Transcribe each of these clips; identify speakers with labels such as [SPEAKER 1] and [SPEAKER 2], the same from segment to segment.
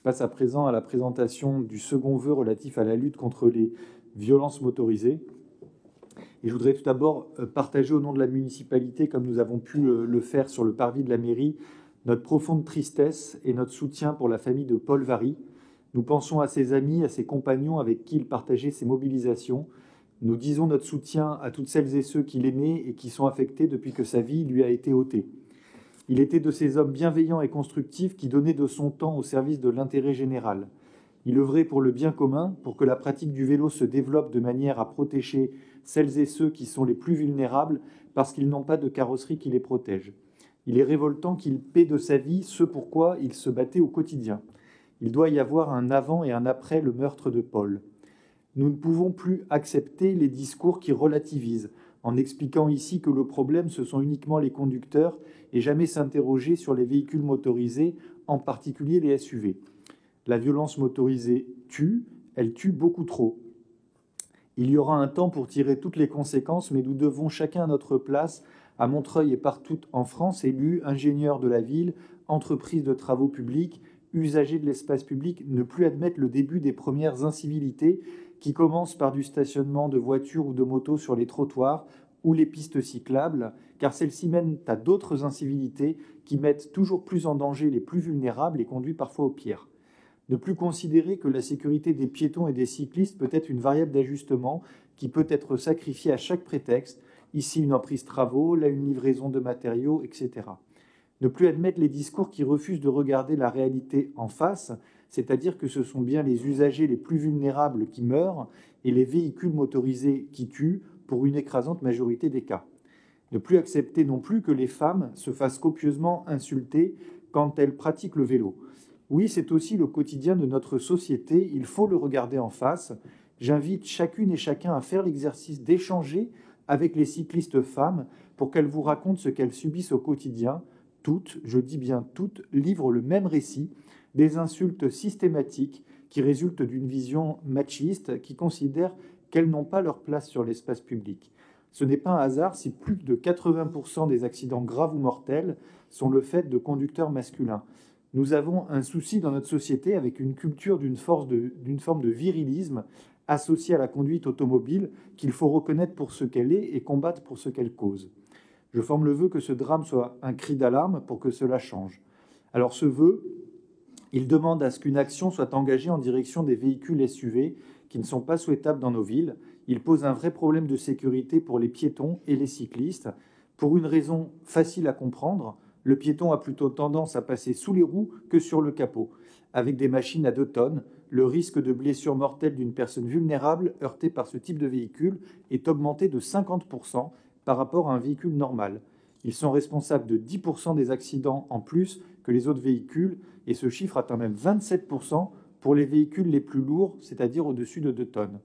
[SPEAKER 1] passe à présent à la présentation du second vœu relatif à la lutte contre les violences motorisées. Et je voudrais tout d'abord partager au nom de la municipalité, comme nous avons pu le faire sur le parvis de la mairie, notre profonde tristesse et notre soutien pour la famille de Paul Vary. Nous pensons à ses amis, à ses compagnons avec qui il partageait ses mobilisations. Nous disons notre soutien à toutes celles et ceux qui l'aimaient et qui sont affectés depuis que sa vie lui a été ôtée. Il était de ces hommes bienveillants et constructifs qui donnaient de son temps au service de l'intérêt général. Il œuvrait pour le bien commun, pour que la pratique du vélo se développe de manière à protéger celles et ceux qui sont les plus vulnérables parce qu'ils n'ont pas de carrosserie qui les protège. Il est révoltant qu'il paie de sa vie ce pourquoi il se battait au quotidien. Il doit y avoir un avant et un après le meurtre de Paul. Nous ne pouvons plus accepter les discours qui relativisent, en expliquant ici que le problème, ce sont uniquement les conducteurs et jamais s'interroger sur les véhicules motorisés, en particulier les SUV. La violence motorisée tue, elle tue beaucoup trop. Il y aura un temps pour tirer toutes les conséquences, mais nous devons chacun à notre place, à Montreuil et partout en France, élus, ingénieurs de la ville, entreprises de travaux publics, usagers de l'espace public, ne plus admettre le début des premières incivilités qui commencent par du stationnement de voitures ou de motos sur les trottoirs ou les pistes cyclables, car celles-ci mènent à d'autres incivilités qui mettent toujours plus en danger les plus vulnérables et conduisent parfois au pire. Ne plus considérer que la sécurité des piétons et des cyclistes peut être une variable d'ajustement qui peut être sacrifiée à chaque prétexte, ici une emprise travaux, là une livraison de matériaux, etc. Ne plus admettre les discours qui refusent de regarder la réalité en face, c'est-à-dire que ce sont bien les usagers les plus vulnérables qui meurent et les véhicules motorisés qui tuent pour une écrasante majorité des cas. Ne plus accepter non plus que les femmes se fassent copieusement insulter quand elles pratiquent le vélo. Oui, c'est aussi le quotidien de notre société, il faut le regarder en face. J'invite chacune et chacun à faire l'exercice d'échanger avec les cyclistes femmes pour qu'elles vous racontent ce qu'elles subissent au quotidien. Toutes, je dis bien toutes, livrent le même récit, des insultes systématiques qui résultent d'une vision machiste qui considère qu'elles n'ont pas leur place sur l'espace public. Ce n'est pas un hasard si plus de 80% des accidents graves ou mortels sont le fait de conducteurs masculins. Nous avons un souci dans notre société avec une culture d'une forme de virilisme associée à la conduite automobile qu'il faut reconnaître pour ce qu'elle est et combattre pour ce qu'elle cause. Je forme le vœu que ce drame soit un cri d'alarme pour que cela change. Alors ce vœu, il demande à ce qu'une action soit engagée en direction des véhicules SUV qui ne sont pas souhaitables dans nos villes. Il pose un vrai problème de sécurité pour les piétons et les cyclistes, pour une raison facile à comprendre. Le piéton a plutôt tendance à passer sous les roues que sur le capot. Avec des machines à 2 tonnes, le risque de blessure mortelle d'une personne vulnérable heurtée par ce type de véhicule est augmenté de 50% par rapport à un véhicule normal. Ils sont responsables de 10% des accidents en plus que les autres véhicules et ce chiffre atteint même 27% pour les véhicules les plus lourds, c'est-à-dire au-dessus de 2 tonnes.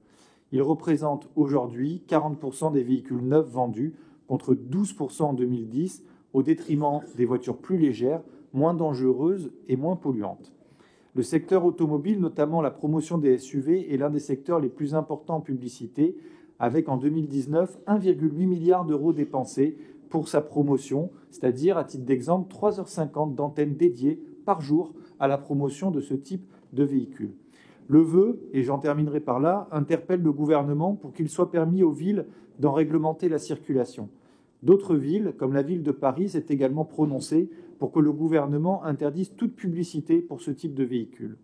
[SPEAKER 1] Ils représentent aujourd'hui 40% des véhicules neufs vendus contre 12% en 2010 au détriment des voitures plus légères, moins dangereuses et moins polluantes. Le secteur automobile, notamment la promotion des SUV, est l'un des secteurs les plus importants en publicité, avec en 2019 1,8 milliard d'euros dépensés pour sa promotion, c'est-à-dire, à titre d'exemple, 3h50 d'antennes dédiées par jour à la promotion de ce type de véhicule. Le vœu, et j'en terminerai par là, interpelle le gouvernement pour qu'il soit permis aux villes d'en réglementer la circulation. D'autres villes, comme la ville de Paris, s'est également prononcée pour que le gouvernement interdise toute publicité pour ce type de véhicule.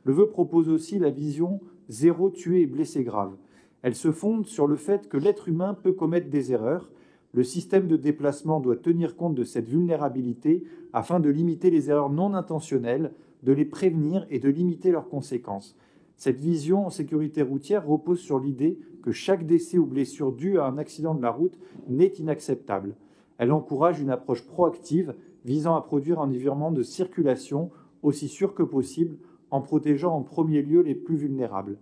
[SPEAKER 1] Le vœu propose aussi la vision zéro tué et blessé grave. Elle se fonde sur le fait que l'être humain peut commettre des erreurs. Le système de déplacement doit tenir compte de cette vulnérabilité afin de limiter les erreurs non intentionnelles, de les prévenir et de limiter leurs conséquences. Cette vision en sécurité routière repose sur l'idée que chaque décès ou blessure due à un accident de la route n'est inacceptable. Elle encourage une approche proactive visant à produire un environnement de circulation aussi sûr que possible en protégeant en premier lieu les plus vulnérables.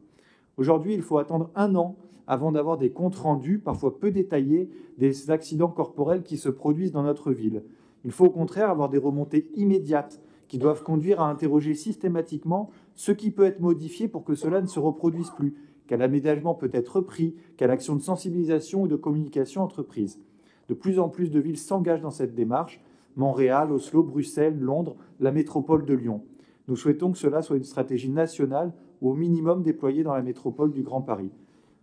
[SPEAKER 1] Aujourd'hui, il faut attendre 1 an avant d'avoir des comptes rendus, parfois peu détaillés, des accidents corporels qui se produisent dans notre ville. Il faut au contraire avoir des remontées immédiates qui doivent conduire à interroger systématiquement ce qui peut être modifié pour que cela ne se reproduise plus, quel aménagement peut être repris, quelle action de sensibilisation ou de communication entreprise. De plus en plus de villes s'engagent dans cette démarche, Montréal, Oslo, Bruxelles, Londres, la métropole de Lyon. Nous souhaitons que cela soit une stratégie nationale ou au minimum déployée dans la métropole du Grand Paris.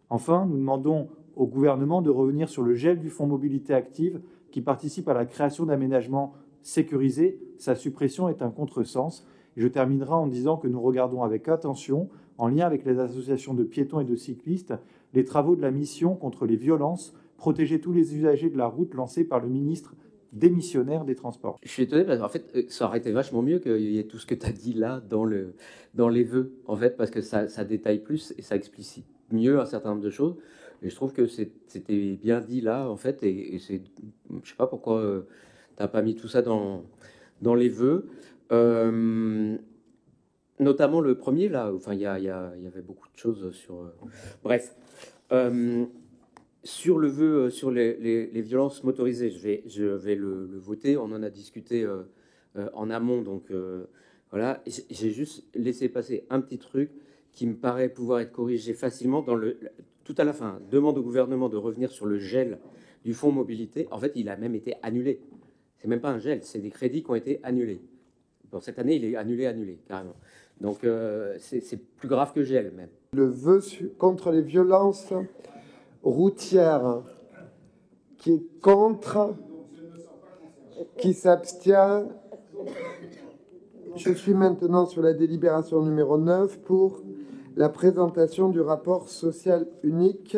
[SPEAKER 1] Enfin, nous demandons au gouvernement de revenir sur le gel du fonds mobilité active qui participe à la création d'aménagements sécurisés. Sa suppression est un contresens. Et je terminerai en disant que nous regardons avec attention, en lien avec les associations de piétons et de cyclistes, les travaux de la mission contre les violences, protéger tous les usagers de la route lancée par le ministre démissionnaire des Transports.
[SPEAKER 2] Je suis étonné parce qu'en fait, ça aurait été vachement mieux qu'il y ait tout ce que tu as dit là dans les vœux, en fait, parce que ça détaille plus et ça explicite mieux un certain nombre de choses. Et je trouve que c'était bien dit là, en fait, et c'est, je sais pas pourquoi tu n'as pas mis tout ça dans les vœux. Notamment le premier, là, enfin, il y avait beaucoup de choses sur... bref. Sur le vœu, sur les violences motorisées, je vais le voter. On en a discuté en amont, donc voilà. J'ai juste laissé passer un petit truc qui me paraît pouvoir être corrigé facilement tout à la fin. Demande au gouvernement de revenir sur le gel du fonds mobilité. En fait, il a même été annulé. C'est même pas un gel, c'est des crédits qui ont été annulés. Bon, cette année, il est annulé, carrément. Donc, c'est plus grave que gel, même.
[SPEAKER 3] Le vœu contre les violences routières, qui est contre, qui s'abstient. Je suis maintenant sur la délibération numéro 9 pour la présentation du rapport social unique